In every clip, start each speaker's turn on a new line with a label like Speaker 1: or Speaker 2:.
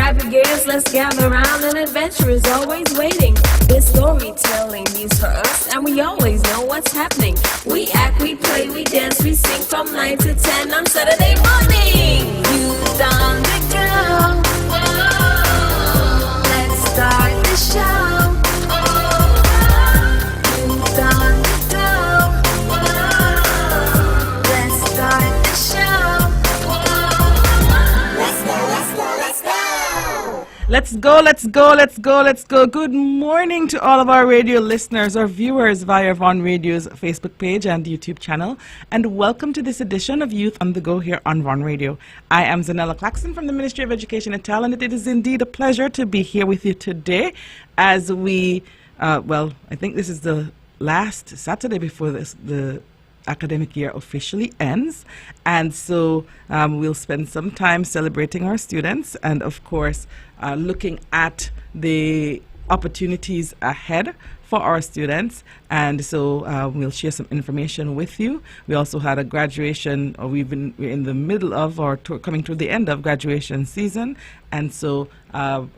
Speaker 1: grab your gears, let's gather round. An adventure is always waiting. This storytelling news for us, and we always know what's happening. We act, we play, we dance, we sing from 9 to 10 on Saturday morning. Youth on the go. Let's start the show. Youth on the go. Let's start the show. Let's go, let's go, let's go.
Speaker 2: Let's go, let's go, let's go, let's go. Good morning to all of our radio listeners or viewers via Von Radio's Facebook page and YouTube channel. And welcome to this edition of Youth on the Go here on Von Radio. I am Zahnela Claxton from the Ministry of Education and Talent. It is indeed a pleasure to be here with you today as we, I think this is the last Saturday before the academic year officially ends, and so we'll spend some time celebrating our students and of course looking at the opportunities ahead for our students, and so we'll share some information with you. We also had a graduation, or we're in the middle of or coming to the end of graduation season, and so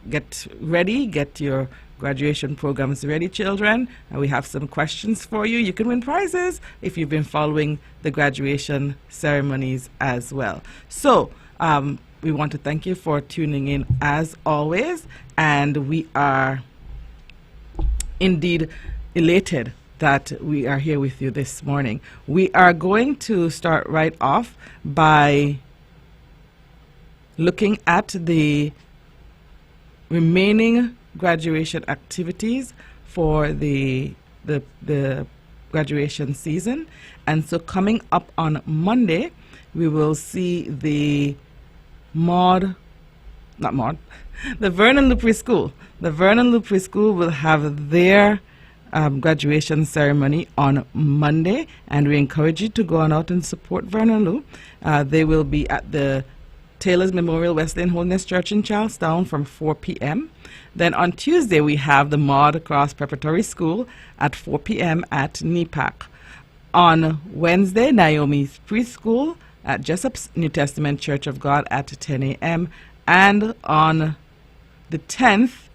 Speaker 2: get ready, get your graduation programs ready, children. And we have some questions for you. You can win prizes if you've been following the graduation ceremonies as well. So we want to thank you for tuning in as always, and we are indeed elated that we are here with you this morning. We are going to start right off by looking at the remaining graduation activities for the graduation season. And so coming up on Monday, we will see the Vernon Loop Preschool. The Vernon Loop Preschool will have their graduation ceremony on Monday, and we encourage you to go on out and support Vernon Loop. They will be at the Taylor's Memorial Wesleyan Holiness Church in Charlestown from 4 p.m. Then on Tuesday, we have the Maud Cross Preparatory School at 4 p.m. at NEPAC. On Wednesday, Naomi's Preschool at Jessup's New Testament Church of God at 10 a.m. And on the 10th,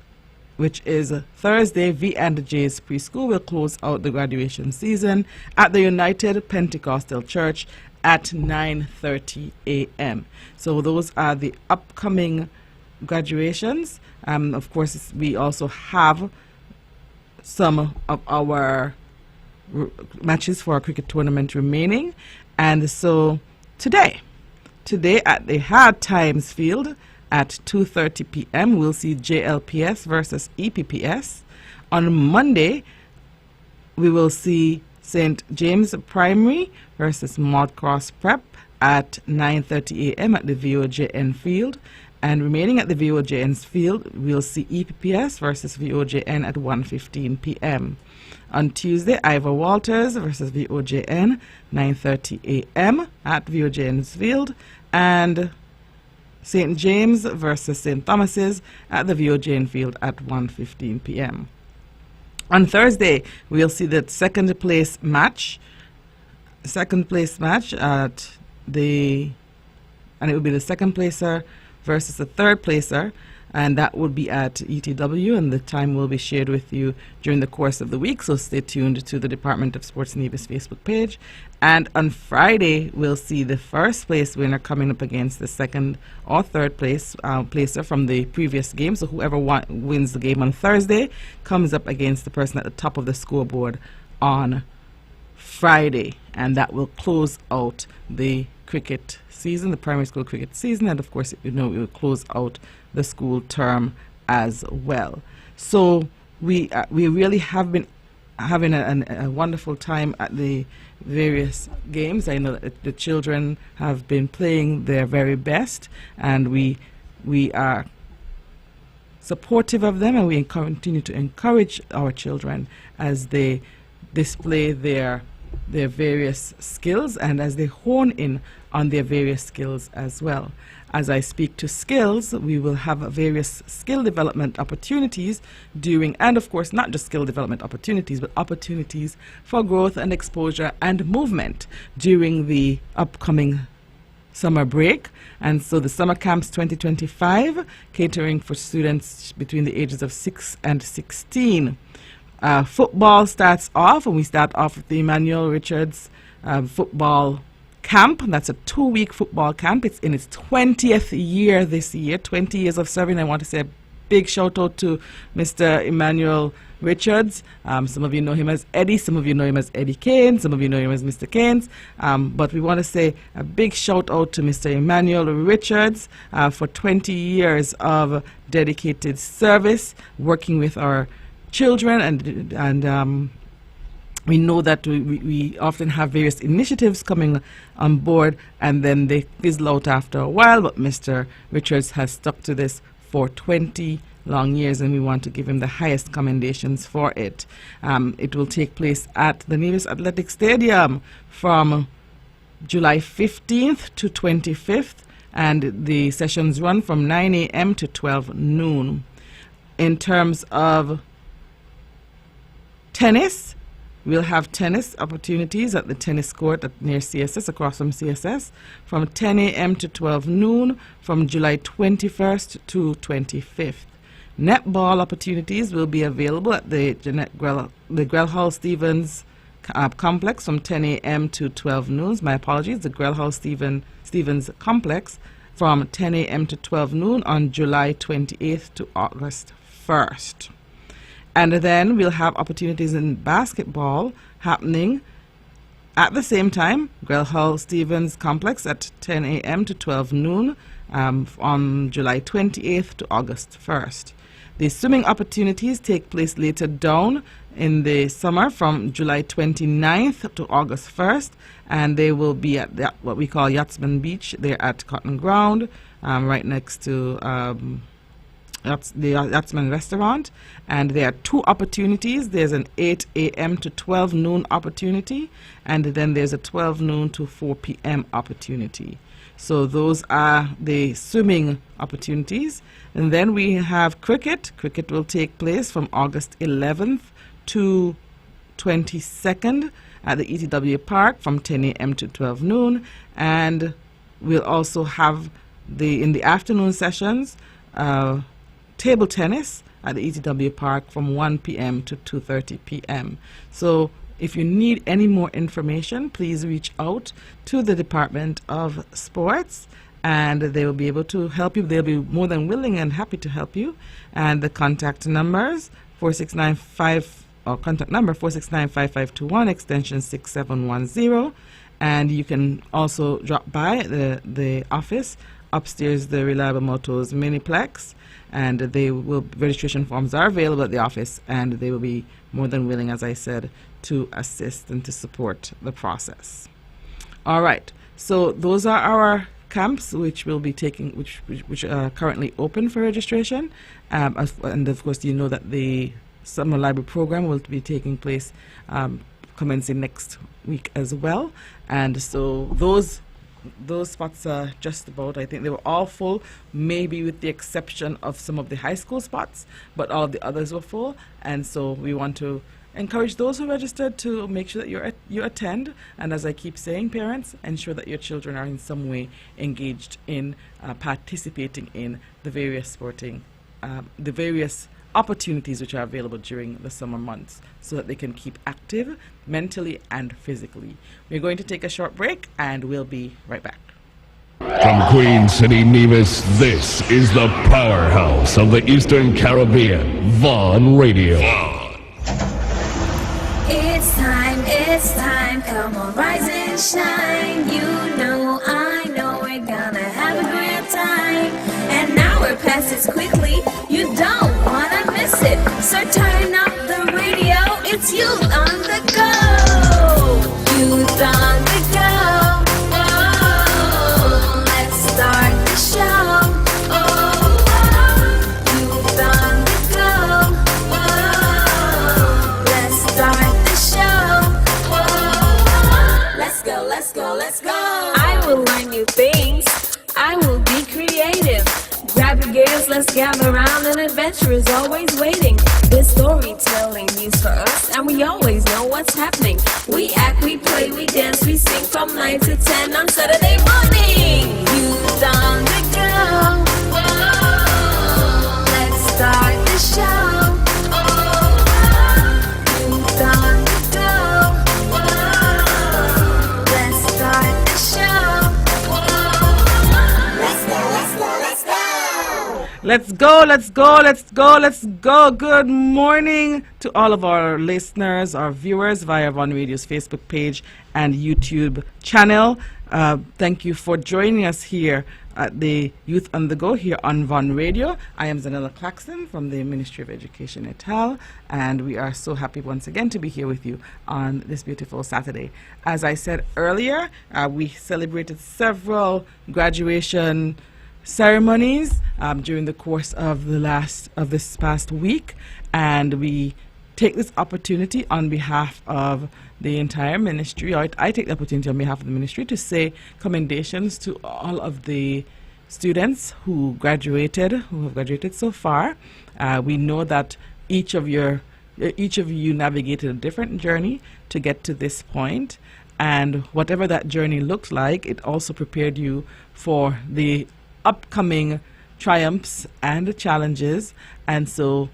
Speaker 2: which is Thursday, V&J's Preschool will close out the graduation season at the United Pentecostal Church at 9:30 a.m. So those are the upcoming graduations. Of course, we also have some of our matches for our cricket tournament remaining. And so today at the Hard Times Field at 2:30 p.m. we'll see JLPS versus EPPS. On Monday, we will see St. James Primary versus Maud Cross Prep at 9:30 a.m. at the VOJN Field. And remaining at the VOJN's field, we'll see EPPS versus VOJN at 1:15 p.m. On Tuesday, Ivor Walters versus VOJN, 9:30 a.m. at VOJN's field. And St. James versus St. Thomas's at the VOJN field at 1:15 p.m. On Thursday, we'll see the second place match at and it will be the second placer versus the third placer, and that will be at ETW, and the time will be shared with you during the course of the week, so stay tuned to the Department of Sports Nevis Facebook page. And on Friday, we'll see the first place winner coming up against the second or third place placer from the previous game. So whoever wins the game on Thursday comes up against the person at the top of the scoreboard on Friday, and that will close out the cricket season, the primary school cricket season, and of course, it will close out the school term as well. So we really have been having a wonderful time at the various games. I know that the children have been playing their very best, and we are supportive of them, and we continue to encourage our children as they display their various skills and as they hone in on their various skills as well. As I speak to skills, we will have various skill development opportunities during, and of course not just skill development opportunities, but opportunities for growth and exposure and movement during the upcoming summer break. And so the Summer Camps 2025, catering for students between the ages of 6 and 16. Football starts off, and we start off with the Emmanuel Richards football camp. That's a 2-week football camp. It's in its 20th year this year, 20 years of serving. I want to say a big shout out to Mr. Emmanuel Richards. Some of you know him as Eddie, some of you know him as Eddie Kane, some of you know him as Mr. Keynes. But we want to say a big shout out to Mr. Emmanuel Richards for 20 years of dedicated service, working with our children, and we know that we often have various initiatives coming on board, and then they fizzle out after a while, but Mr. Richards has stuck to this for 20 long years, and we want to give him the highest commendations for it. It will take place at the Nevis Athletic Stadium from July 15th to 25th, and the sessions run from 9 a.m. to 12 noon. In terms of tennis, we'll have tennis opportunities at the tennis court near CSS, across from CSS, from 10 a.m. to 12 noon from July 21st to 25th. Netball opportunities will be available at the Grell Hall Stevens complex from 10 a.m. to 12 noon. My apologies, the Grell Hall Stevens complex from 10 a.m. to 12 noon on July 28th to August 1st. And then we'll have opportunities in basketball happening at the same time, Grell Hall Stevens complex at 10 a.m. to 12 noon on July 28th to August 1st. The swimming opportunities take place later down in the summer from July 29th to August 1st, and they will be at what we call Yachtsman Beach. They're at Cotton Ground, right next to the Yachtsman restaurant, and there are 2 opportunities. There's an 8 a.m. to 12 noon opportunity, and then there's a 12 noon to 4 p.m. opportunity. So those are the swimming opportunities. And then we have cricket. Cricket will take place from August 11th to 22nd at the ETW Park from 10 a.m. to 12 noon. And we'll also have in the afternoon sessions, table tennis at the ETW Park from 1 p.m. to 2:30 p.m. So if you need any more information, please reach out to the Department of Sports, and they will be able to help you. They'll be more than willing and happy to help you. And the contact numbers, 4695, or contact number 469-5521, extension 6710. And you can also drop by the office upstairs, the Reliable Motors Miniplex, and registration forms are available at the office, and they will be more than willing, as I said, to assist and to support the process. All right, so those are our camps which will be taking, which are currently open for registration, and of course you know that the summer library program will be taking place commencing next week as well, and so those spots are just about, I think they were all full, maybe with the exception of some of the high school spots, but all of the others were full. And so we want to encourage those who registered to make sure that you attend, and as I keep saying, parents, ensure that your children are in some way engaged in participating in the various the various opportunities which are available during the summer months, so that they can keep active mentally and physically. We're going to take a short break, and we'll be right back.
Speaker 3: From Queen City, Nevis, this is the powerhouse of the Eastern Caribbean, Vaughn Radio.
Speaker 1: It's time, come on, rise and shine. You know, I know we're gonna have a great time. And now we're past it quickly, you don't wanna miss it. So turn up the radio, it's youth on the go. Youth on the go. Oh, let's start the show. Oh, youth on the go. Oh, let's start the show. Oh, let's go, let's go, let's go. I will learn new things. I will be creative. Grab your gears, let's gather round. An adventure is always waiting. This storytelling news for us, and we always know what's happening. We act, we play, we dance, we sing from 9 to 10 on Saturday morning. Youth on the go. Whoa. Let's start the show. Youth on the go. Whoa. Let's start the show. Let's go, let's go, let's go.
Speaker 2: Let's go, let's go, let's go, let's go. Good morning to all of our listeners, our viewers via Von Radio's Facebook page and YouTube channel. Thank you for joining us here at the Youth on the Go here on Von Radio. I am Zahnela Claxton from the Ministry of Education et al. And we are so happy once again to be here with you on this beautiful Saturday. As I said earlier, we celebrated several graduation ceremonies during the course of this past week, and we take this opportunity on behalf of the entire ministry, or I take the opportunity on behalf of the ministry to say commendations to all of the students who have graduated so far. We know that each of you navigated a different journey to get to this point, and whatever that journey looked like, it also prepared you for the upcoming triumphs and challenges. And so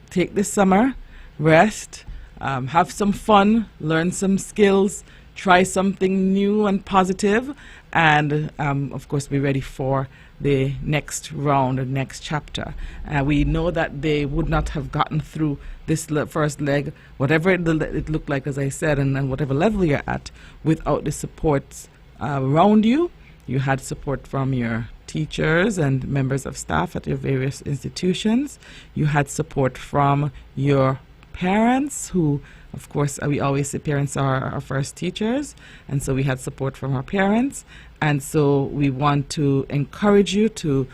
Speaker 2: take this summer, rest, have some fun, learn some skills, try something new and positive, and of course be ready for the next round, the next chapter. We know that they would not have gotten through this first leg, whatever it looked like, as I said, and whatever level you're at, without the supports around you. You had support from your teachers and members of staff at your various institutions. You had support from your parents, who, of course, we always say parents are our first teachers, and so we had support from our parents. And so we want to encourage you to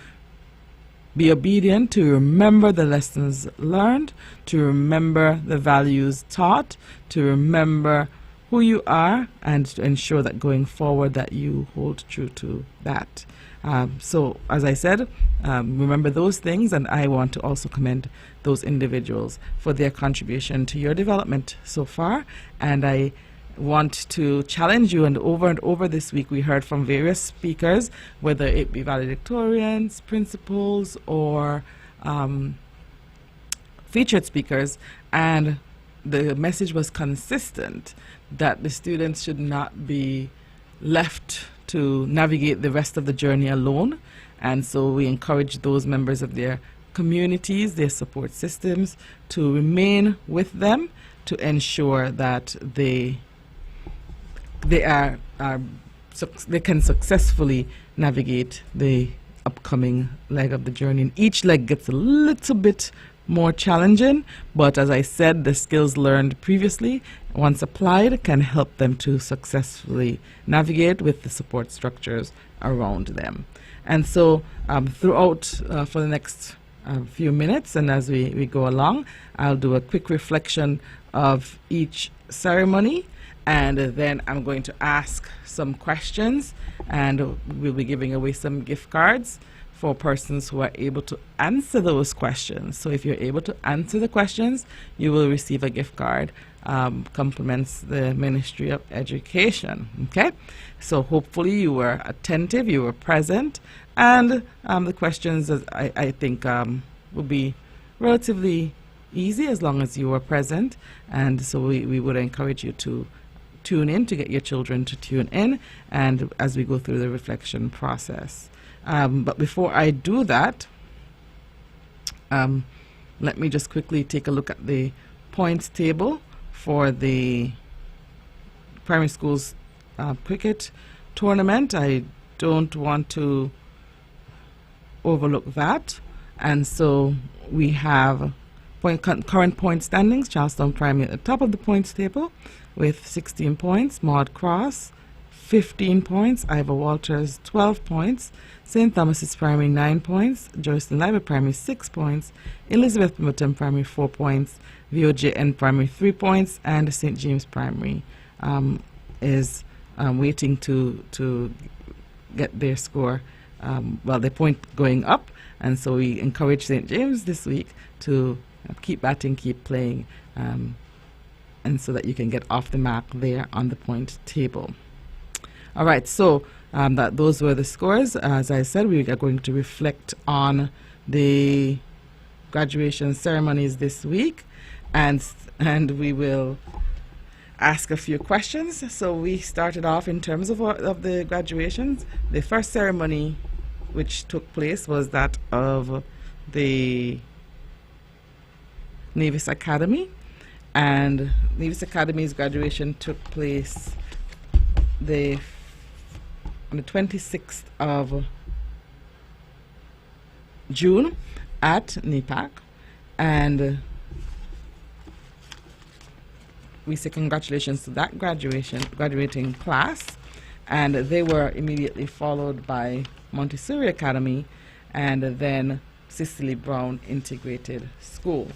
Speaker 2: be obedient, to remember the lessons learned, to remember the values taught, to remember who you are, and to ensure that going forward that you hold true to that. So, as I said, remember those things, and I want to also commend those individuals for their contribution to your development so far. And I want to challenge you, and over this week we heard from various speakers, whether it be valedictorians, principals, or featured speakers, and the message was consistent that the students should not be left to navigate the rest of the journey alone. And so we encourage those members of their communities, their support systems, to remain with them to ensure that they can successfully navigate the upcoming leg of the journey. And each leg gets a little bit more challenging, but as I said, the skills learned previously, once applied, can help them to successfully navigate with the support structures around them. And so throughout for the next few minutes, and as we go along, I'll do a quick reflection of each ceremony, and then I'm going to ask some questions, and we'll be giving away some gift cards for persons who are able to answer those questions. So if you're able to answer the questions, you will receive a gift card. Compliments the Ministry of Education. Okay, so hopefully you were attentive, you were present, and the questions, I think, will be relatively easy as long as you were present. And so we would encourage you to tune in, to get your children to tune in, and as we go through the reflection process. But before I do that, let me just quickly take a look at the points table for the primary schools cricket tournament. I don't want to overlook that. And so we have current point standings. Charlestown Primary at the top of the points table with 16 points. Maud Cross 15 points. Ivor Walters 12 points. St. Thomas's Primary 9 points. Joyceton Library Primary 6 points. Elizabeth Pemberton Primary 4 points. VOJN Primary 3 points. And St. James Primary is waiting to get their score, their point going up, And so we encourage St. James this week to keep batting, keep playing, and so that you can get off the mark there on the point table. All right, so those were the scores. As I said, we are going to reflect on the graduation ceremonies this week, and we will ask a few questions. So we started off in terms of the graduations. The first ceremony which took place was that of the Nevis Academy, and Nevis Academy's graduation took place on the 26th of June at NEPAC, and we say congratulations to that graduating class, and they were immediately followed by Montessori Academy and then Cicely Brown Integrated School.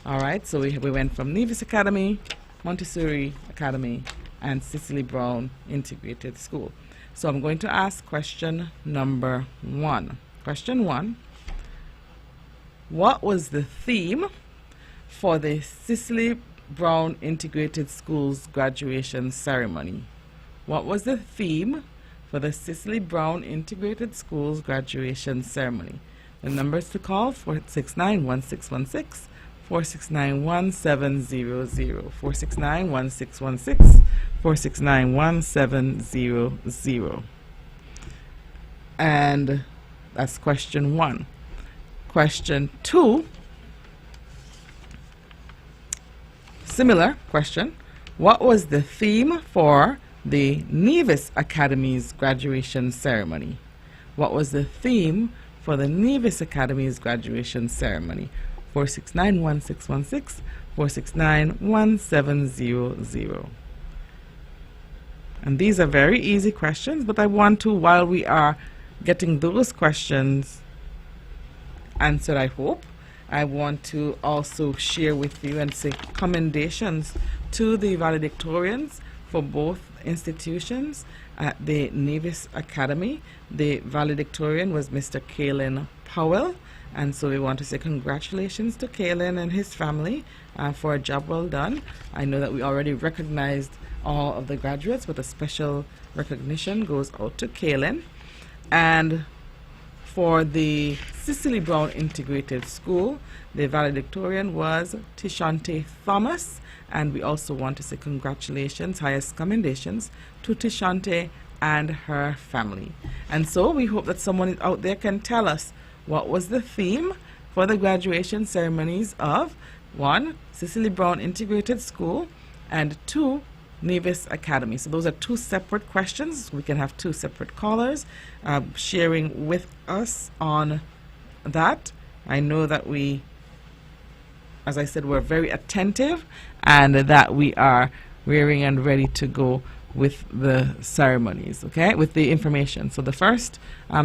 Speaker 2: All right, so we went from Nevis Academy, Montessori Academy, and Cicely Brown Integrated School. So I'm going to ask question number 1. Question 1, what was the theme for the Cicely Brown Integrated School's graduation ceremony? What was the theme for the Cicely Brown Integrated School's graduation ceremony? The numbers to call: 469-1616, 469-1700, 469-1616, 469-1700. And that's question 1. Question 2, similar question. What was the theme for the Nevis Academy's graduation ceremony? What was the theme for the Nevis Academy's graduation ceremony? 469-1616, 469-1700. And these are very easy questions, but I want to, while we are getting those questions answered, I hope, I want to also share with you and say commendations to the valedictorians for both institutions. At the Nevis Academy, the valedictorian was Mr. Kalen Powell, and so we want to say congratulations to Kalen and his family for a job well done. I know that we already recognized all of the graduates, but a special recognition goes out to Kalen. And for the Cicely Brown Integrated School, the valedictorian was Tishante Thomas, and we also want to say congratulations, highest commendations to Tishante and her family. And so we hope that someone out there can tell us what was the theme for the graduation ceremonies of 1, Cicely Brown Integrated School, and 2, Nevis Academy. So those are 2 separate questions. We can have 2 separate callers sharing with us on that. I know that we, as I said, we're very attentive, and that we are rearing and ready to go with the ceremonies, okay, with the information. So the first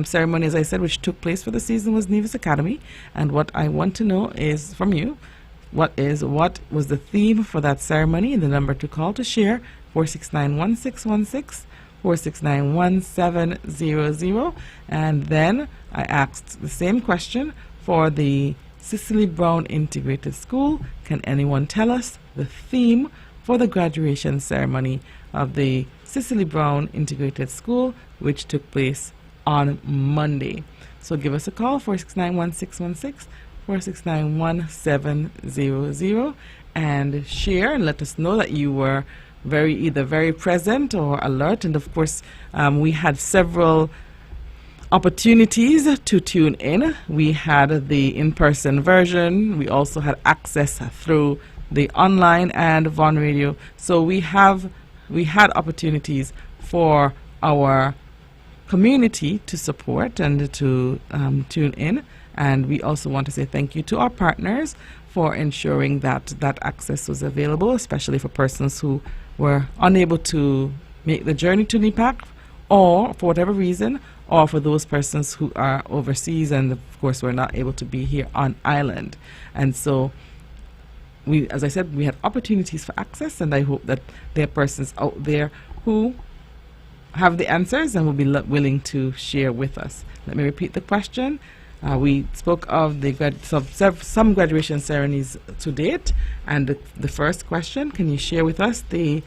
Speaker 2: ceremony, as I said, which took place for the season, was Nevis Academy, and what I want to know is from you, what was the theme for that ceremony? And the number to call to share: 469-1616, 469-1700. And then I asked the same question for the Cicely Brown Integrated School. Can anyone tell us the theme for the graduation ceremony of the Cicely Brown Integrated School, which took place on Monday? So give us a call: 469-1616, 469-1700, and share and let us know that you were either very present or alert. And of course, we had several opportunities to tune in. We had the in-person version. We also had access through the online and Von Radio. So we had opportunities for our community to support and to tune in. And we also want to say thank you to our partners for ensuring that that access was available, especially for persons who were unable to make the journey to NEPAC, or for whatever reason, or for those persons who are overseas and, of course, were not able to be here on island. And so, as I said, we had opportunities for access, and I hope that there are persons out there who have the answers and will be willing to share with us. Let me repeat the question. We spoke of some graduation ceremonies to date, and the first question, can you share with us the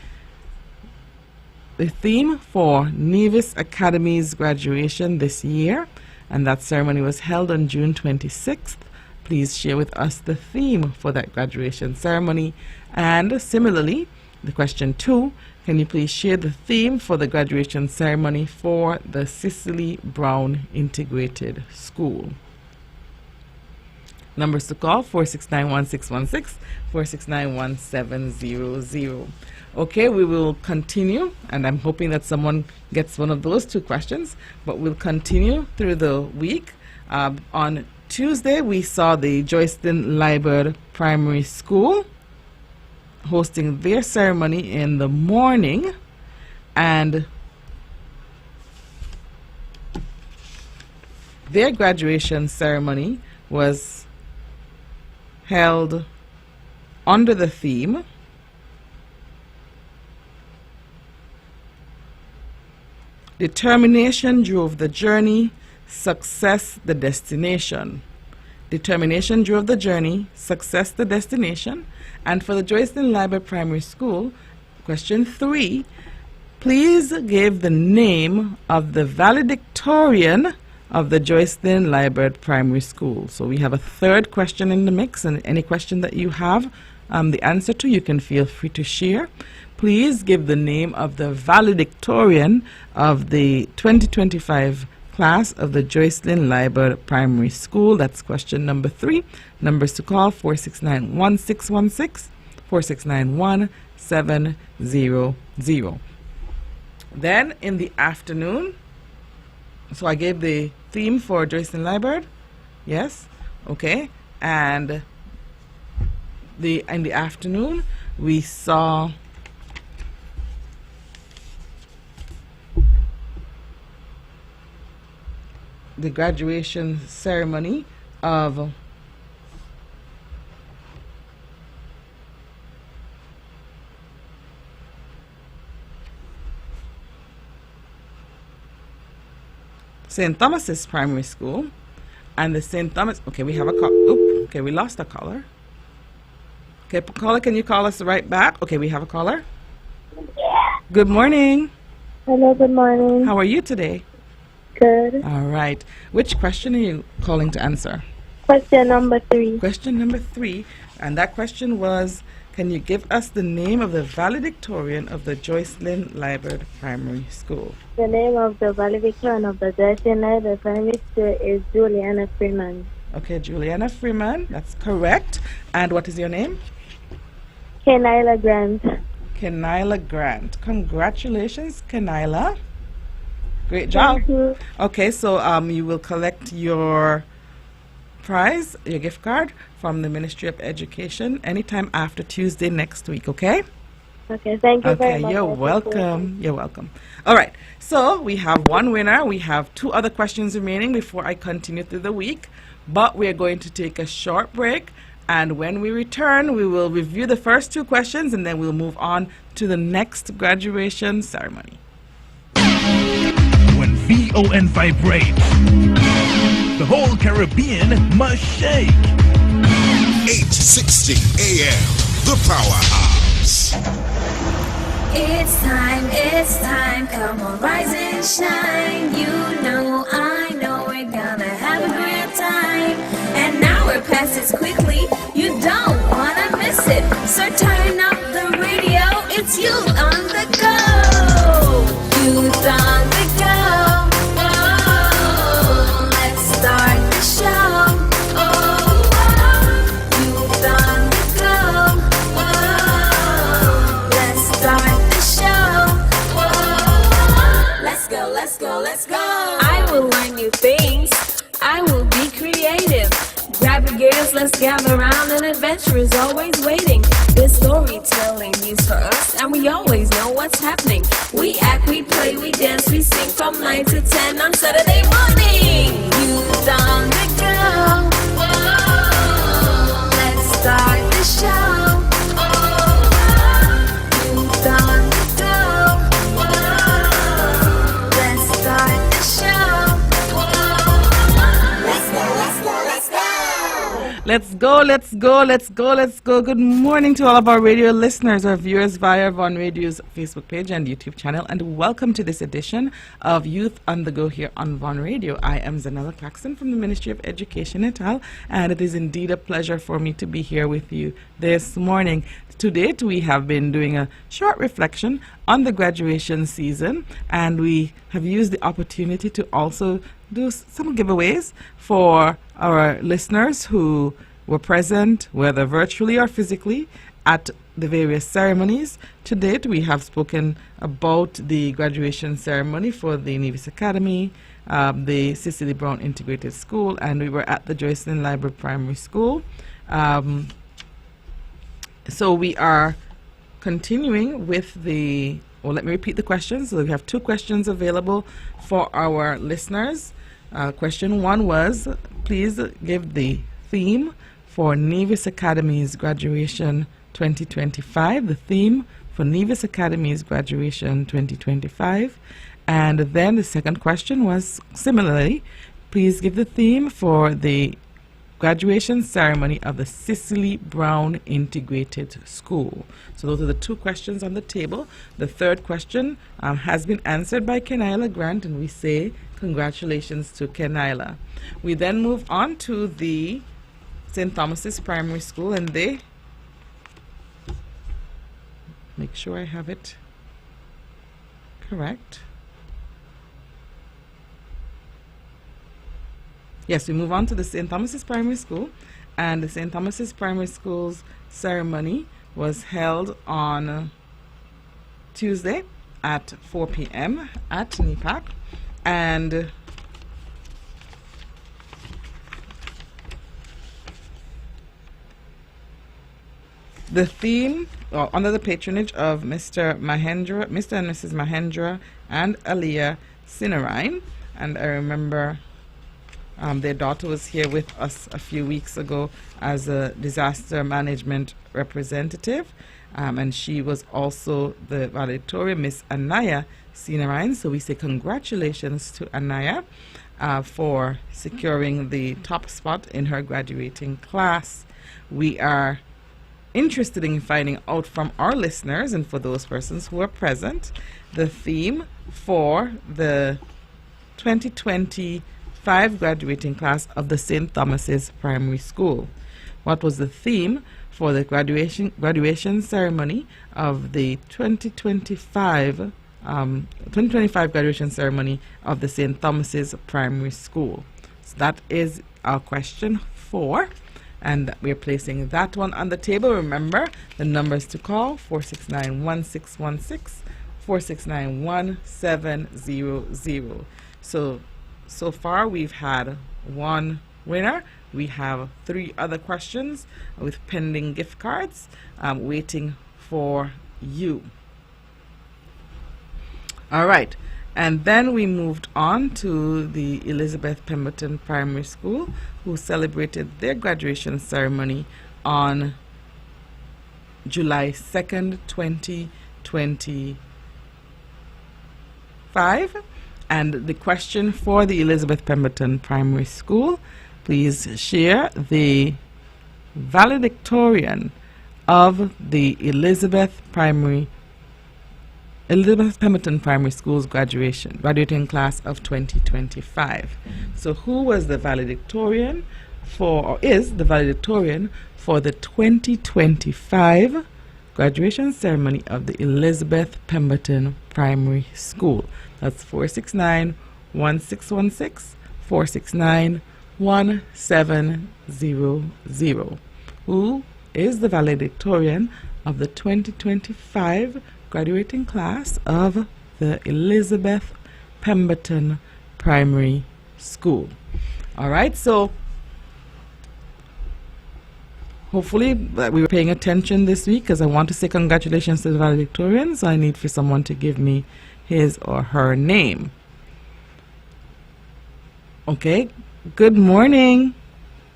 Speaker 2: theme for Nevis Academy's graduation this year? And that ceremony was held on June 26th. Please share with us the theme for that graduation ceremony. And similarly, the question 2, can you please share the theme for the graduation ceremony for the Cicely Brown Integrated School? Numbers to call, 4691616, 4691700. Okay, we will continue, and I'm hoping that someone gets one of those 2 questions, but we'll continue through the week. On Tuesday, we saw the Joycelyn Liburd Primary School hosting their ceremony in the morning, and their graduation ceremony was held under the theme Determination Drove the Journey, Success the Destination. Determination drove the journey, success the destination. And for the Joycelyn Liburd Primary School, question 3, please give the name of the valedictorian of the Joycelyn Liburd Primary School. So we have a third question in the mix, and any question that you have the answer to, you can feel free to share. Please give the name of the valedictorian of the 2025 class of the Joycelyn Liburd Primary School. That's question number 3. Numbers to call, 4691616, 4691700. Then in the afternoon, so I gave the theme for Joycelyn Liburd. Yes? Okay. And in the afternoon, we saw the graduation ceremony of St. Thomas's Primary School, and the St. Thomas. Okay, we have a call. Okay, we lost a caller. Okay, caller, can you call us right back? Okay, we have a caller.
Speaker 4: Yeah.
Speaker 2: Good morning.
Speaker 4: Hello, good morning.
Speaker 2: How are you today?
Speaker 4: Good.
Speaker 2: All right. Which question are you calling to answer?
Speaker 4: Question number 3.
Speaker 2: Question number 3, and that question was, can you give us the name of the valedictorian of the Joycelyn Liburd Primary School?
Speaker 4: The name of the valedictorian of the Joycelyn Liburd Primary School is Juliana Freeman.
Speaker 2: Okay, Juliana Freeman, that's correct. And what is your name?
Speaker 4: Kenila Grant.
Speaker 2: Kenila Grant. Congratulations, Kenila. Great job.
Speaker 4: Thank you.
Speaker 2: Okay, so you will collect your prize, your gift card, from the Ministry of Education anytime after Tuesday next week, okay?
Speaker 4: Okay, thank you very
Speaker 2: Okay,
Speaker 4: much.
Speaker 2: you're welcome. You're welcome. All right, so we have one winner. We have 2 other questions remaining before I continue through the week, but we're going to take a short break, and when we return, we will review the first 2 questions, and then we'll move on to the next graduation ceremony.
Speaker 5: When VON vibrates, the whole Caribbean must shake.
Speaker 6: 860 AM, the Powerhouse.
Speaker 1: It's time, come on, rise and shine. You know, I know we're gonna have a great time. An hour passes quickly, you don't wanna miss it. So turn up the radio, it's Youth on the Go. Youth on the Go. Oh, let's start the show. Youth on the Go. Let's start the show. Let's go. I will learn new things. I will be creative. Grab your gears, let's gather around. An adventure is always waiting. This storytelling news for us, and we always know what's happening. We act, we play, we dance, we sing from 9 to 10 on Saturday morning. Youth on the Go. Let's start the show. Youth on the Go. Let's start the show. Let's go.
Speaker 2: Let's go, let's go, let's go, let's go. Good morning to all of our radio listeners, our viewers via Von Radio's Facebook page and YouTube channel, and welcome to this edition of Youth on the Go here on Von Radio. I am Zahnela Claxton from the Ministry of Education et al., and it is indeed a pleasure for me to be here with you this morning. To date, we have been doing a short reflection on the graduation season, and we have used the opportunity to also do some giveaways for our listeners who were present, whether virtually or physically, at the various ceremonies. To date, we have spoken about the graduation ceremony for the Nevis Academy, the Cicely Brown Integrated School, and we were at the Joycelyn Library Primary School. So we are continuing with let me repeat the questions. So we have two questions available for our listeners. Question one was, please give the theme for Nevis Academy's graduation 2025, the theme for Nevis Academy's graduation 2025. And then the second question was, similarly, please give the theme for the graduation ceremony of the Cicely Brown Integrated School. So those are the two questions on the table. The third question has been answered by Kenila Grant, and we say congratulations to Kenila. We then move on to the St. Thomas's Primary School, and they make sure I have it correct. Yes, we move on to the St. Thomas's Primary School, and the St. Thomas's Primary School's ceremony was held on Tuesday at 4 p.m. at NEPAC, and the theme, under the patronage of Mr. and Mrs. Mahendra and Aliyah Sinarine, and I remember their daughter was here with us a few weeks ago as a disaster management representative, and she was also the valedictorian, Miss Anaya Sinarine. So we say congratulations to Anaya for securing the top spot in her graduating class. We are interested in finding out from our listeners and for those persons who are present the theme for the 2025 graduating class of the St. Thomas's Primary School. What was the theme for the graduation ceremony of the 2025 graduation ceremony of the St. Thomas's Primary School? So that is our question 4, and we're placing that one on the table. Remember, the numbers to call: 469-1616, 469-1700. So far we've had one winner. We have 3 other questions with pending gift cards waiting for you. All right, and then we moved on to the Elizabeth Pemberton Primary School, who celebrated their graduation ceremony on July 2nd, 2025. And the question for the Elizabeth Pemberton Primary School: please share the valedictorian of the Elizabeth Pemberton Primary School's graduating class of 2025. So who was the valedictorian or is the valedictorian for the 2025 graduation ceremony of the Elizabeth Pemberton Primary School? That's 469-1616, 469-1700. Who is the valedictorian of the 2025 graduating class of the Elizabeth Pemberton Primary School? All right, so hopefully we were paying attention this week, because I want to say congratulations to the valedictorian, so I need for someone to give me his or her name. Okay, good morning.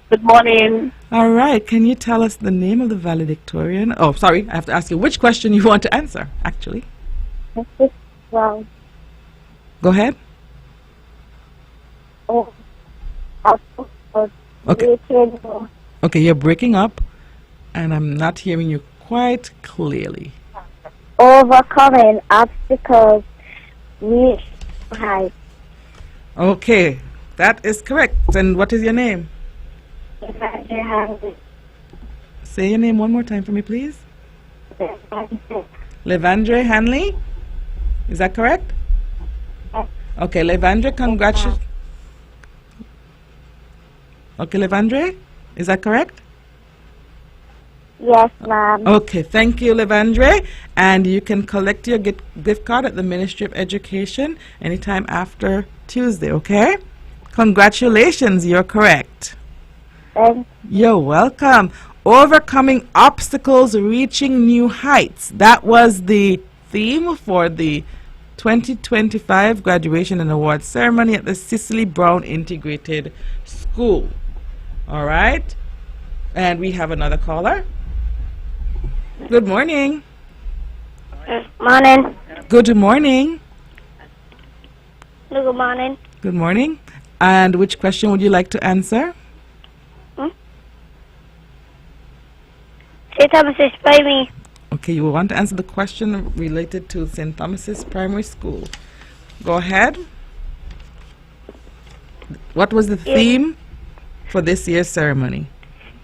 Speaker 7: Good morning.
Speaker 2: All right, can you tell us the name of the valedictorian? Oh, sorry, I have to ask you which question you want to answer, actually.
Speaker 4: Wow.
Speaker 2: Go ahead.
Speaker 4: Oh,
Speaker 2: Okay. Okay, you're breaking up, and I'm not hearing you quite clearly.
Speaker 4: Overcoming obstacles, reach heights.
Speaker 2: Okay, that is correct. And what is your name? Say your name one more time for me, please. Levandre Hanley? Is that correct? Okay, Levandre, congratulations. Okay, Levandre, is that correct?
Speaker 4: Yes, ma'am.
Speaker 2: Okay, thank you, Levandre. And you can collect your gift card at the Ministry of Education anytime after Tuesday, okay? Congratulations, you're correct.
Speaker 4: Thank
Speaker 2: You're welcome. Overcoming obstacles, reaching new heights. That was the theme for the 2025 graduation and award ceremony at the Cicely Brown Integrated School. All right. And we have another caller. Good morning.
Speaker 4: Morning.
Speaker 2: Good morning.
Speaker 4: Good morning.
Speaker 2: Good morning. And which question would you like to answer?
Speaker 4: St. Thomas's Primary.
Speaker 2: Okay, you will want to answer the question related to St. Thomas's Primary School. Go ahead. What was the theme for this year's ceremony?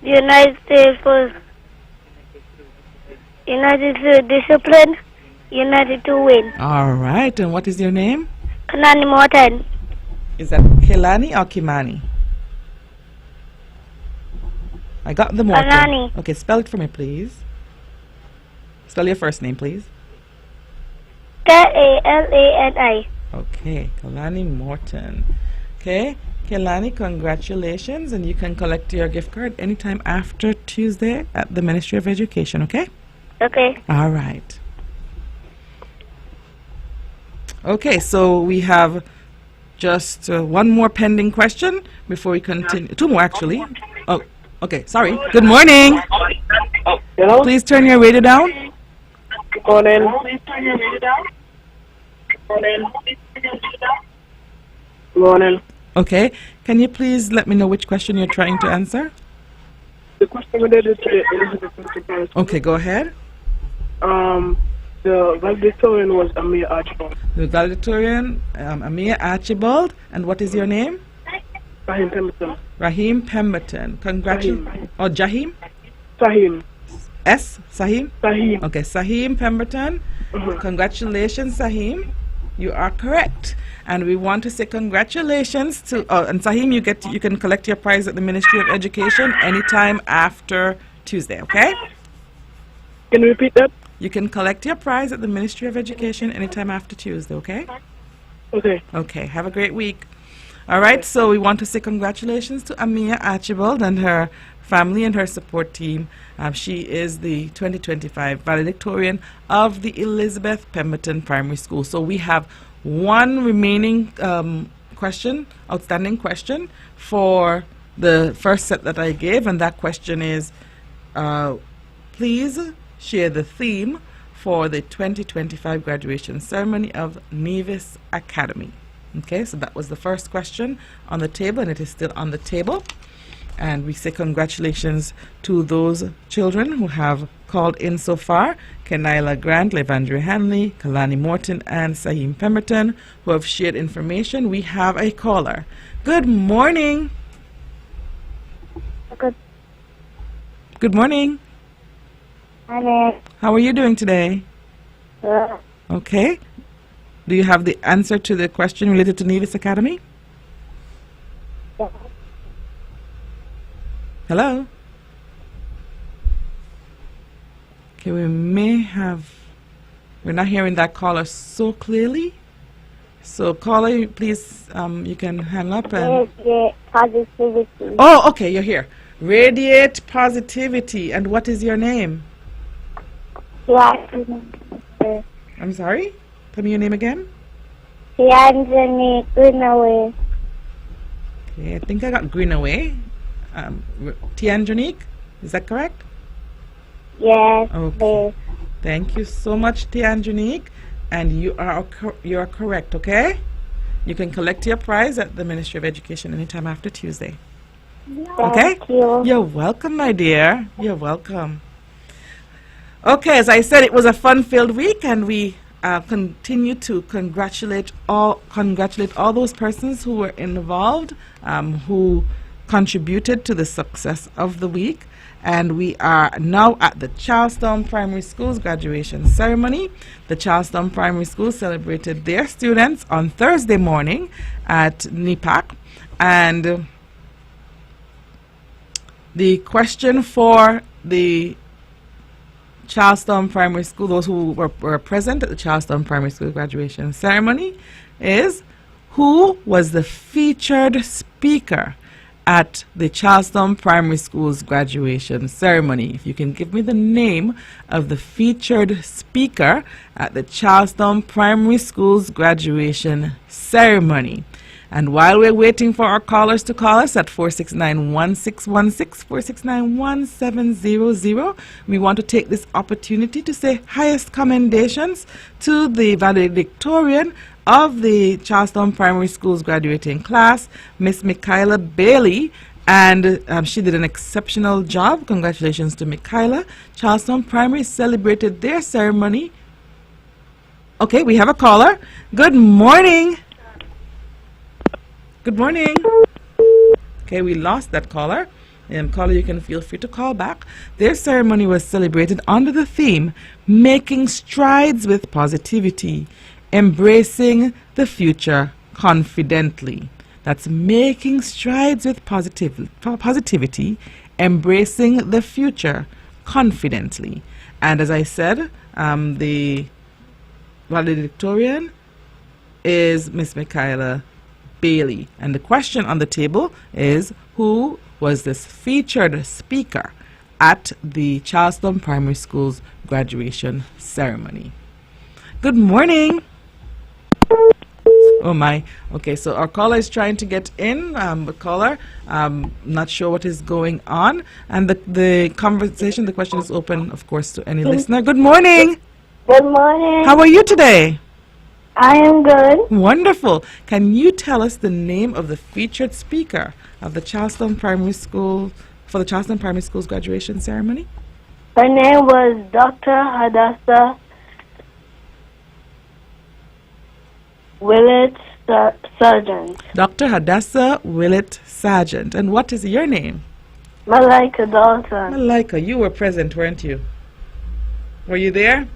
Speaker 4: United States for United to Discipline, United to Win.
Speaker 2: All right, and what is your name?
Speaker 4: Kanani Morton.
Speaker 2: Is that Kelani or Kimani? I got the Morton.
Speaker 4: Kalani.
Speaker 2: Okay, spell it for me, please. Spell your first name, please.
Speaker 4: Kalani.
Speaker 2: Okay, Kelani Morton. Okay, Kelani, congratulations, and you can collect your gift card anytime after Tuesday at the Ministry of Education, okay?
Speaker 4: Okay.
Speaker 2: All right. Okay, so we have just one more pending question before we continue. Two more, actually. Oh, okay, sorry. Good morning.
Speaker 7: Hello?
Speaker 2: Please turn your radio down.
Speaker 7: Good morning. Good morning.
Speaker 2: Okay, can you please let me know which question you're trying to answer?
Speaker 7: The question related to the Elizabeth Principal.
Speaker 2: Okay, go ahead.
Speaker 7: The valedictorian was Amir Archibald.
Speaker 2: The valedictorian, Amir Archibald, and what is your name?
Speaker 7: Rahim Pemberton.
Speaker 2: Rahim Pemberton. Congratulations. Or Jahim?
Speaker 7: Sahim.
Speaker 2: S? Sahim?
Speaker 7: Sahim.
Speaker 2: Okay, Sahim Pemberton. Congratulations, Sahim. You are correct. And we want to say congratulations to, and Sahim, you can collect your prize at the Ministry of Education anytime after Tuesday, okay?
Speaker 7: Can you repeat that?
Speaker 2: You can collect your prize at the Ministry of Education anytime after Tuesday, okay?
Speaker 7: Okay.
Speaker 2: Okay, have a great week. All right, so we want to say congratulations to Amia Archibald and her family and her support team. She is the 2025 valedictorian of the Elizabeth Pemberton Primary School. So we have one remaining outstanding question for the first set that I gave, and that question is, please share the theme for the 2025 graduation ceremony of Nevis Academy. Okay, so that was the first question on the table, and it is still on the table. And we say congratulations to those children who have called in so far: Kenaila Grant, Levandre Hanley, Kalani Morton, and Sahim Pemberton, who have shared information. We have a caller. Good morning. Good morning.
Speaker 4: Morning.
Speaker 2: How are you doing today?
Speaker 4: Good.
Speaker 2: Okay. Do you have the answer to the question related to Nevis Academy? Hello? Okay, we're not hearing that caller so clearly. So caller, please, you can hang up and...
Speaker 4: Radiate positivity.
Speaker 2: Oh, okay, you're here. Radiate positivity. And what is your name? I'm sorry? Tell me your name again.
Speaker 4: Tianjani Greenaway.
Speaker 2: Okay, I think I got Greenaway. Tianjanique, is that correct?
Speaker 4: Yes.
Speaker 2: Okay. Thank you so much, Tianjanique. And you are correct, okay? You can collect your prize at the Ministry of Education anytime after Tuesday. Okay?
Speaker 4: Thank you.
Speaker 2: You're welcome, my dear. You're welcome. Okay, as I said, it was a fun-filled week, and we continue to congratulate all those persons who were involved, who contributed to the success of the week. And we are now at the Charlestown Primary School's graduation ceremony. The Charlestown Primary School celebrated their students on Thursday morning at NEPAC. And the question for the Charlestown Primary School, those who were present at the Charlestown Primary School graduation ceremony, is who was the featured speaker at the Charlestown Primary School's graduation ceremony? If you can give me the name of the featured speaker at the Charlestown Primary School's graduation ceremony. And while we're waiting for our callers to call us at 469-1616, 469-1700, we want to take this opportunity to say highest commendations to the valedictorian of the Charlestown Primary School's graduating class, Miss Michaela Bailey, and she did an exceptional job. Congratulations to Michaela. Charlestown Primary celebrated their ceremony. Okay, we have a caller. Good morning. Good morning. Okay, we lost that caller. Caller, you can feel free to call back. Their ceremony was celebrated under the theme, Making Strides with Positivity, Embracing the Future Confidently. That's Making Strides with Positivity, Embracing the Future Confidently. And as I said, the valedictorian is Miss Michaela Bailey. And the question on the table is, who was this featured speaker at the Charlestown Primary School's graduation ceremony? Good morning. Oh my. Okay, so our caller is trying to get in. The caller, not sure what is going on. And the conversation, the question is open, of course, to any listener. Good morning.
Speaker 4: Good morning.
Speaker 2: How are you today?
Speaker 4: I am good.
Speaker 2: Wonderful. Can you tell us the name of the featured speaker of the Charlestown Primary School, for the Charlestown Primary School's graduation ceremony?
Speaker 4: Her name was Dr. Hadassah Willett Sargent.
Speaker 2: Dr. Hadassah Willett Sargent. And what is your name?
Speaker 4: Malika Dalton.
Speaker 2: Malika, you were present, weren't you? Were you there?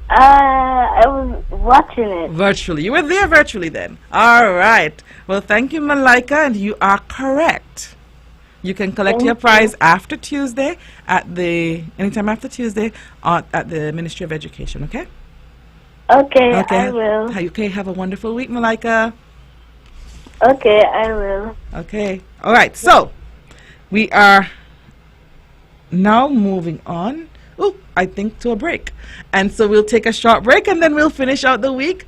Speaker 4: I was watching it.
Speaker 2: Virtually. You were there virtually then. All right. Well, thank you, Malika, and you are correct. You can collect your prize after Tuesday anytime after Tuesday at the Ministry of Education, okay?
Speaker 4: Okay, I will.
Speaker 2: Okay, have a wonderful week, Malika.
Speaker 4: Okay, I will.
Speaker 2: Okay. All right. So, we are now moving on. I think to a break. And so we'll take a short break and then we'll finish out the week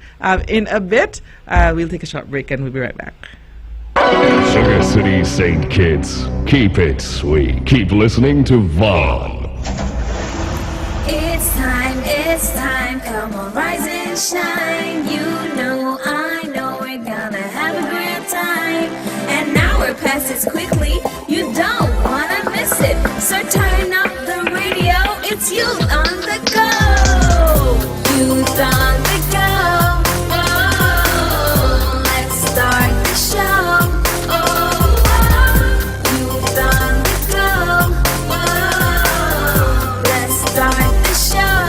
Speaker 2: in a bit. We'll take a short break and we'll be right back.
Speaker 3: Sugar City St. Kitts, keep it sweet. Keep listening to Vaughn.
Speaker 1: It's time, come on, rise and shine. You know, I know we're gonna have a great time. And now we're past it quickly, you don't wanna miss it. So turn up the radio, it's youth on the go. Youth on the go. Oh, let's start the show. Oh, youth on the go. Oh, let's start the show.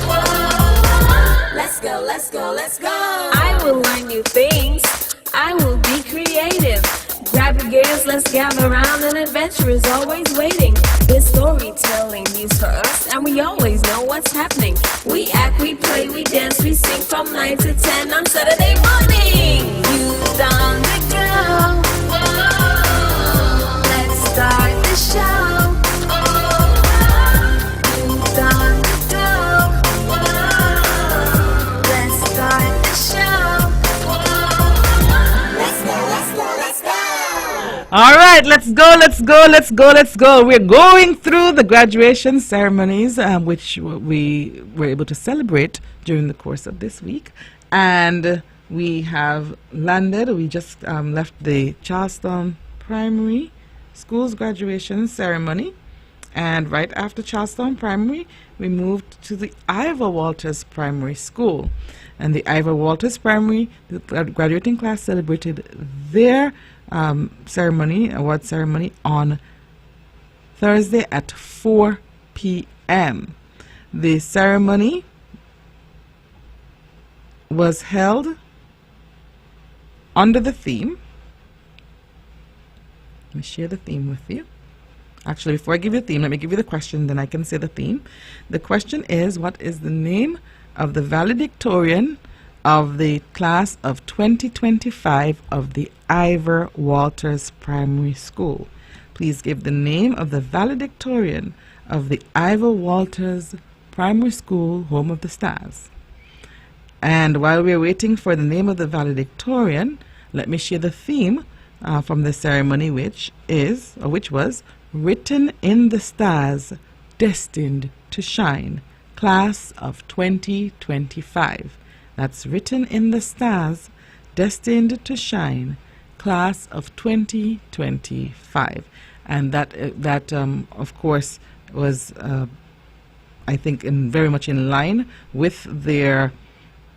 Speaker 1: Oh, let's go, let's go, let's go. I will learn new things. I will be creative. Grab your gears, let's gather around. An adventure is always waiting. There's storytelling news for us, and we always know what's happening. We act, we play, we dance, we sing from 9 to 10 on Saturday morning. Youth on the go. Oh, let's start the show. Oh, youth on the go. Oh, let's start the show. Let's go, let's go, let's go.
Speaker 2: All right, let's go. We're going through the graduation ceremonies, which we were able to celebrate during the course of this week. And we have landed, we just left the Charlestown Primary School's graduation ceremony. And right after Charlestown Primary, we moved to the Ivor Walters Primary School. And the Ivor Walters Primary, the graduating class celebrated their award ceremony on Thursday at 4 p.m. The ceremony was held under the theme. Let me share the theme with you. Actually, before I give you the theme, let me give you the question, then I can say the theme. The question is, what is the name of the valedictorian of the class of 2025 of the Ivor Walters Primary School? Please give the name of the valedictorian of the Ivor Walters Primary School, home of the stars. And while we're waiting for the name of the valedictorian, let me share the theme from the ceremony, which was Written in the Stars, Destined to Shine, Class of 2025. That's Written in the Stars, Destined to Shine, Class of 2025. And that of course, was, I think, very much in line with their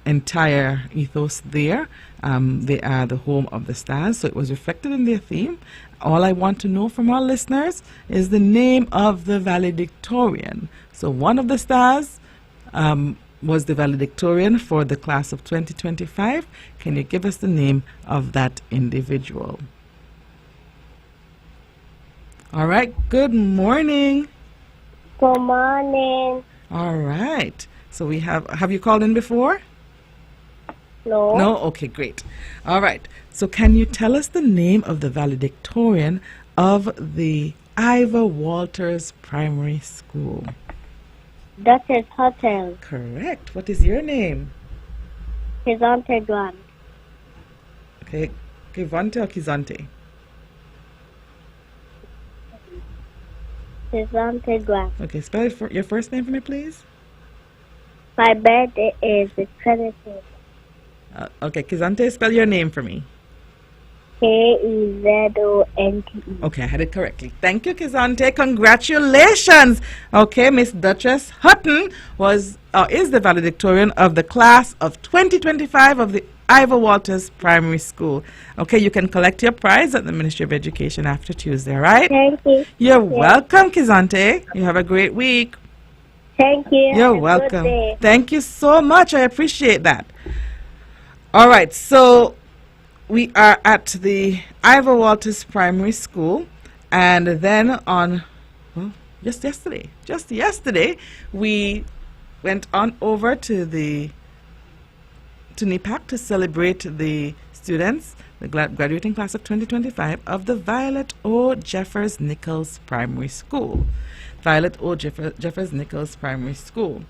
Speaker 2: entire ethos there. They are the home of the stars, so it was reflected in their theme. All I want to know from our listeners is the name of the valedictorian. So one of the stars was the valedictorian for the class of 2025. Can you give us the name of that individual? All right, good morning.
Speaker 4: Good morning.
Speaker 2: All right, so we have you called in before?
Speaker 4: No.
Speaker 2: No? Okay, great. All right. So can you tell us the name of the valedictorian of the Ivor Walters Primary School?
Speaker 4: That is Hotel.
Speaker 2: Correct. What is your name?
Speaker 4: Kizante Grant.
Speaker 2: Okay, Kivante or Kizante?
Speaker 4: Kizante Grant.
Speaker 2: Okay, spell it for your first name for me, please.
Speaker 4: My birthday is the 25th.
Speaker 2: Okay, Kizante, spell your name for me.
Speaker 4: Kezonte.
Speaker 2: Okay, I had it correctly. Thank you, Kizante. Congratulations. Okay, Miss Duchess Hutton is the valedictorian of the class of 2025 of the Ivor Walters Primary School. Okay, you can collect your prize at the Ministry of Education after Tuesday, right?
Speaker 4: Thank you.
Speaker 2: You're welcome, Kizante. You have a great week.
Speaker 4: Thank you.
Speaker 2: You're
Speaker 4: Have a good
Speaker 2: welcome.
Speaker 4: day.
Speaker 2: Thank you so much. I appreciate that. All right, so we are at the Ivor Walters Primary School, and then just yesterday, we went on over to NEPAC to celebrate the students, the graduating class of 2025 of the Violet O. Jeffers Nichols Primary School. Violet O. Jeffers Nichols Primary School.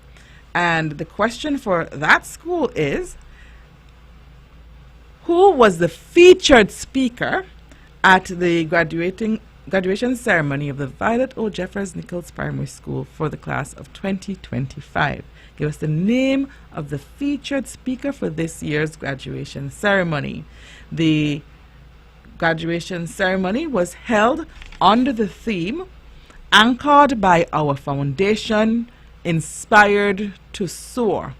Speaker 2: And the question for that school is, who was the featured speaker at the graduation ceremony of the Violet O. Jeffers Nichols Primary School for the class of 2025? Give us the name of the featured speaker for this year's graduation ceremony. The graduation ceremony was held under the theme, Anchored by Our Foundation, Inspired to Soar.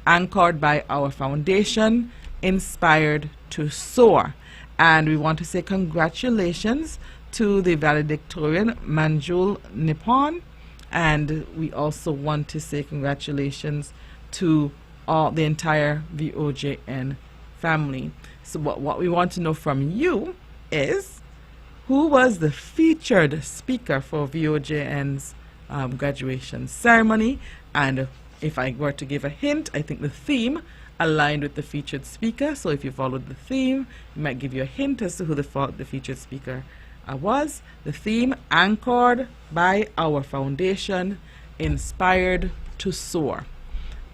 Speaker 2: Anchored by Our Foundation, Inspired to Soar. And we want to say congratulations to the valedictorian Manjul Nippon, and we also want to say congratulations to the entire VOJN family. So what we want to know from you is, who was the featured speaker for VOJN's graduation ceremony? And if I were to give a hint, I think the theme aligned with the featured speaker. So if you followed the theme, it might give you a hint as to who the featured speaker was. The theme, Anchored by Our Foundation, Inspired to Soar.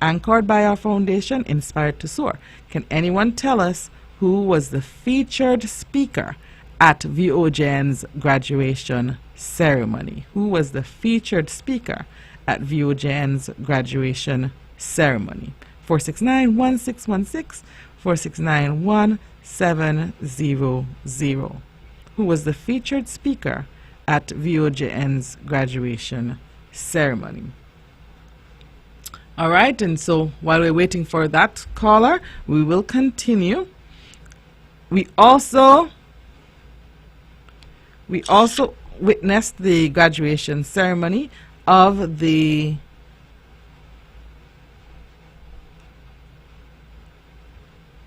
Speaker 2: Anchored by Our Foundation, Inspired to Soar. Can anyone tell us who was the featured speaker at VOJN's graduation ceremony? Who was the featured speaker at VOJN's graduation ceremony? 469-1616, 469-1700. who was the featured speaker at VOJN's graduation ceremony. All right, and so while we're waiting for that caller, we will continue. We also witnessed the graduation ceremony of the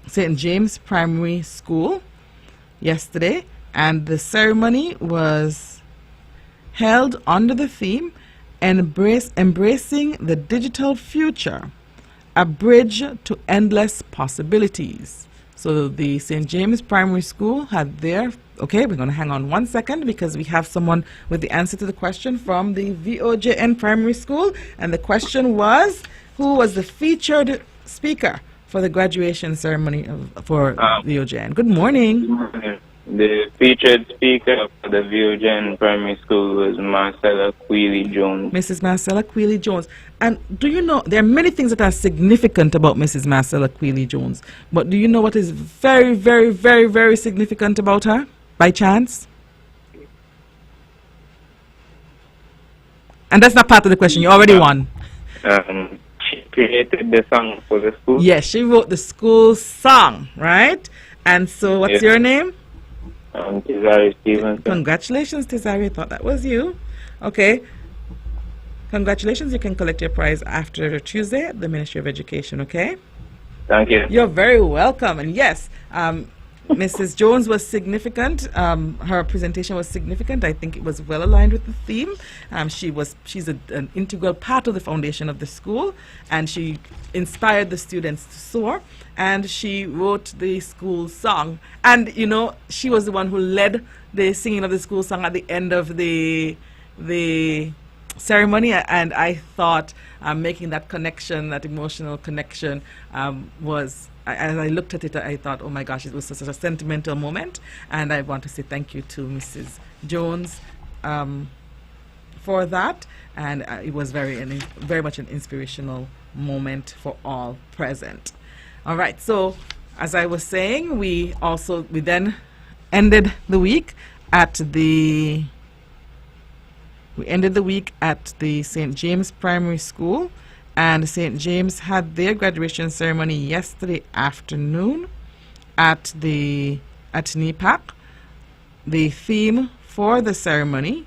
Speaker 2: St. James Primary School yesterday, and the ceremony was held under the theme Embracing the Digital Future, a Bridge to Endless Possibilities. So the St. James Primary School had their, okay, we're going to hang on 1 second because we have someone with the answer to the question from the VOJN Primary School, and the question was, who was the featured speaker for the graduation ceremony for VOJN? Good morning.
Speaker 8: The featured speaker for the VOJN Primary School was Marcella Queely Jones.
Speaker 2: Mrs. Marcella Queely Jones. And do you know, there are many things that are significant about Mrs. Marcella Queely Jones, but do you know what is very, very, very, very significant about her, by chance? And that's not part of the question. You already won.
Speaker 8: She created the song for the school.
Speaker 2: Yes, she wrote the school song, right? And so what's your name?
Speaker 8: Tizari Stevenson.
Speaker 2: Congratulations, Tizari. I thought that was you. Okay. Congratulations. You can collect your prize after Tuesday at the Ministry of Education, okay?
Speaker 8: Thank you.
Speaker 2: You're very welcome. And yes, Mrs. Jones was significant. Her presentation was significant. I think it was well aligned with the theme. She's an integral part of the foundation of the school, and she inspired the students to soar, and she wrote the school song. And, you know, she was the one who led the singing of the school song at the end of the ceremony, and I thought making that connection, that emotional connection, was, as I looked at it, I thought, oh my gosh, it was such a sentimental moment, and I want to say thank you to Mrs. Jones for that, and it was very much an inspirational moment for all present. All right, so as I was saying, we then ended the week at the St. James Primary School, and St. James had their graduation ceremony yesterday afternoon at NEPAC. The theme for the ceremony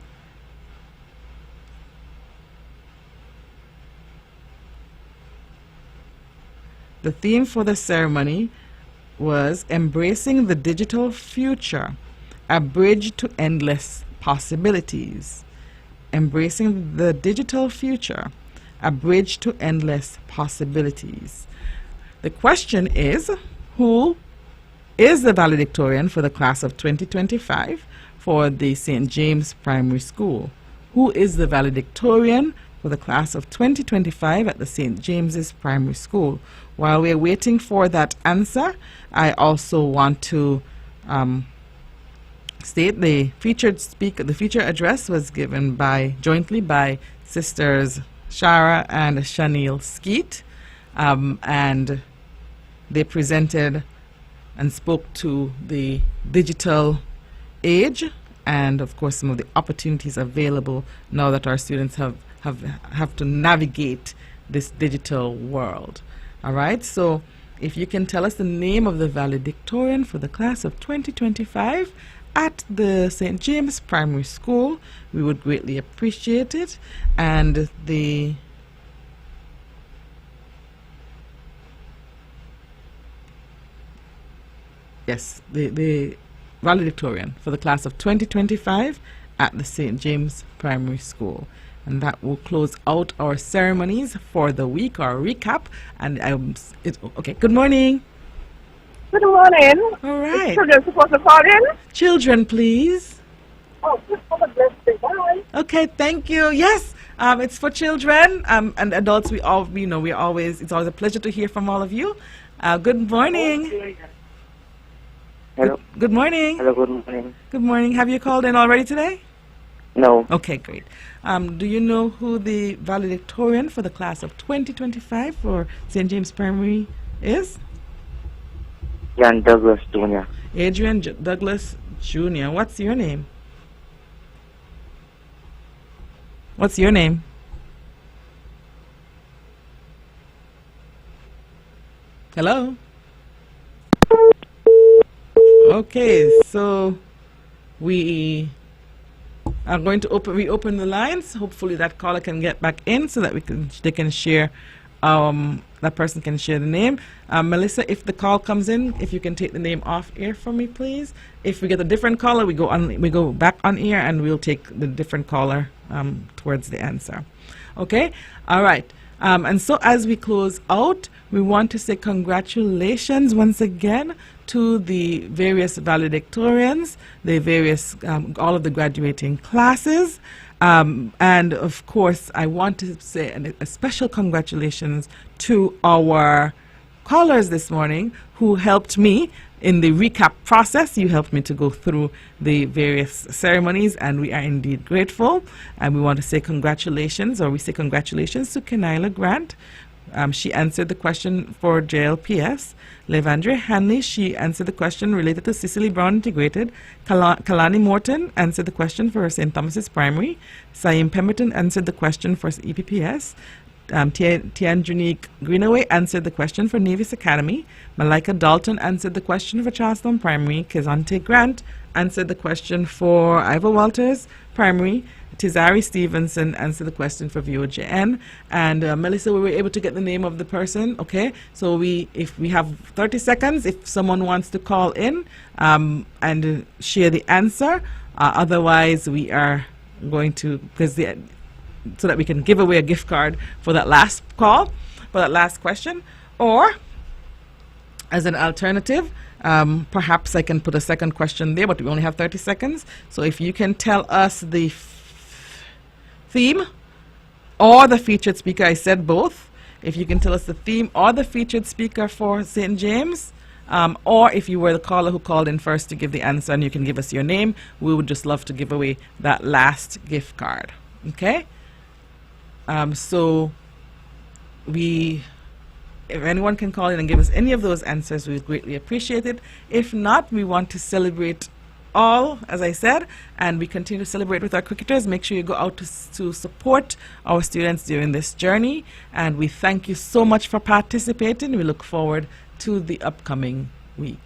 Speaker 2: was Embracing the Digital Future, a Bridge to Endless Possibilities. Embracing the Digital Future, a Bridge to Endless Possibilities. The question is, who is the valedictorian for the class of 2025 for the St. James Primary School? Who is the valedictorian for the class of 2025 at the St. James's Primary School? While we're waiting for that answer, I also want to state the featured address was given jointly by Sisters Shara and Shaniel Skeet, and they presented and spoke to the digital age and, of course, some of the opportunities available now that our students have to navigate this digital world. All right, so if you can tell us the name of the valedictorian for the class of 2025 at the St. James Primary School, we would greatly appreciate it. And the valedictorian for the class of 2025 at the St. James Primary School. And that will close out our ceremonies for the week, our recap. And okay, good morning.
Speaker 7: Good morning.
Speaker 2: All right.
Speaker 7: Is children supposed to call in?
Speaker 2: Children, please.
Speaker 7: Oh, just have a blessed day. Bye.
Speaker 2: Okay, thank you. Yes, it's for children and adults. It's always a pleasure to hear from all of you. Good morning.
Speaker 8: Hello.
Speaker 2: Good morning.
Speaker 8: Hello, good morning.
Speaker 2: Good morning. Have you called in already today?
Speaker 8: No.
Speaker 2: Okay, great. Do you know who the valedictorian for the class of 2025 for St. James Primary is?
Speaker 8: Jan Douglas Jr.
Speaker 2: Adrian Douglas Junior. What's your name? What's your name? Hello? Okay, so we are going to reopen the lines. Hopefully that caller can get back in so that they can share, that person can share the name. Melissa, if the call comes in, if you can take the name off air for me, please. If we get a different caller, we go back on air and we'll take the different caller towards the answer. Okay? All right. And so as we close out, we want to say congratulations once again to the various valedictorians, the various, all of the graduating classes. And of course, I want to say a special congratulations to our callers this morning who helped me in the recap process. You helped me to go through the various ceremonies, and we are indeed grateful. And we want to say congratulations, or we say congratulations to Kenila Grant. She answered the question for JLPS. Levandre Hanley, she answered the question related to Cicely Brown Integrated. Kalani Morton answered the question for St. Thomas's Primary. Saim Pemberton answered the question for EPPS. Tianjunique Greenaway answered the question for Nevis Academy. Malika Dalton answered the question for Charlestown Primary. Kizante Grant answered the question for Ivor Walters Primary. Tizari Stevenson answered the question for VOJN. And Melissa, we were able to get the name of the person. Okay, so if we have 30 seconds, if someone wants to call in and share the answer. Otherwise, we are going to, so that we can give away a gift card for that last call, for that last question. Or, as an alternative, perhaps I can put a second question there, but we only have 30 seconds. So if you can tell us the theme or the featured speaker, I said both. If you can tell us the theme or the featured speaker for St. James, or if you were the caller who called in first to give the answer and you can give us your name, we would just love to give away that last gift card. Okay? So if anyone can call in and give us any of those answers, we would greatly appreciate it. If not, we want to celebrate all, as I said, and we continue to celebrate with our cricketers. Make sure you go out to support our students during this journey, and we thank you so much for participating. We look forward to the upcoming week.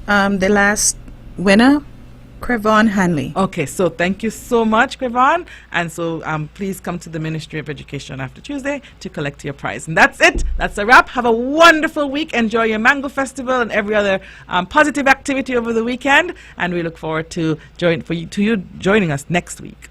Speaker 9: The last winner, Crevon Hanley.
Speaker 2: Okay, so thank you so much, Crevon. And so please come to the Ministry of Education after Tuesday to collect your prize. And that's it. That's a wrap. Have a wonderful week. Enjoy your Mango Festival and every other positive activity over the weekend. And we look forward to you joining us next week.